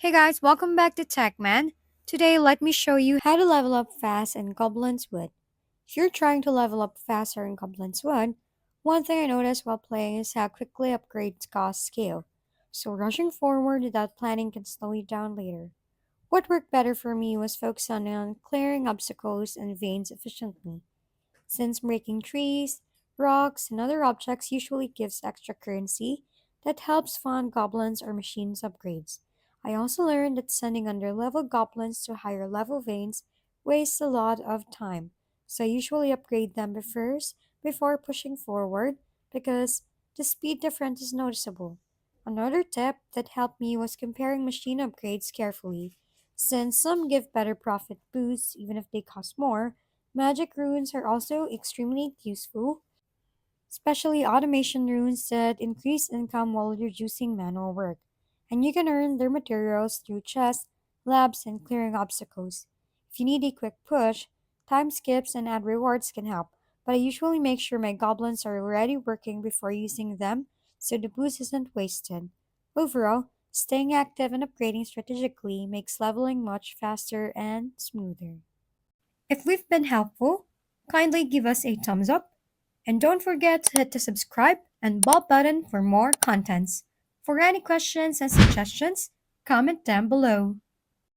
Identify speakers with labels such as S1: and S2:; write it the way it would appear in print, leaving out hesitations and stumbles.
S1: Hey guys, welcome back to TechMan. Today, let me show you how to level up fast in Goblins Wood. If you're trying to level up faster in Goblins Wood, one thing I noticed while playing is how quickly upgrades cost scale. So rushing forward without planning can slow you down later. What worked better for me was focusing on clearing obstacles and veins efficiently, since breaking trees, rocks, and other objects usually gives extra currency that helps fund goblins or machines upgrades. I also learned that sending under-level goblins to higher level veins wastes a lot of time, so I usually upgrade them first before pushing forward because the speed difference is noticeable. Another tip that helped me was comparing machine upgrades carefully, since some give better profit boosts even if they cost more. Magic runes are also extremely useful, especially automation runes that increase income while reducing manual work. And you can earn their materials through chests, labs, and clearing obstacles. If you need a quick push, time skips and add rewards can help, but I usually make sure my goblins are already working before using them so the boost isn't wasted. Overall, staying active and upgrading strategically makes leveling much faster and smoother. If we've been helpful, kindly give us a thumbs up and don't forget to hit the subscribe and bell button for more contents. For any questions and suggestions, comment down below.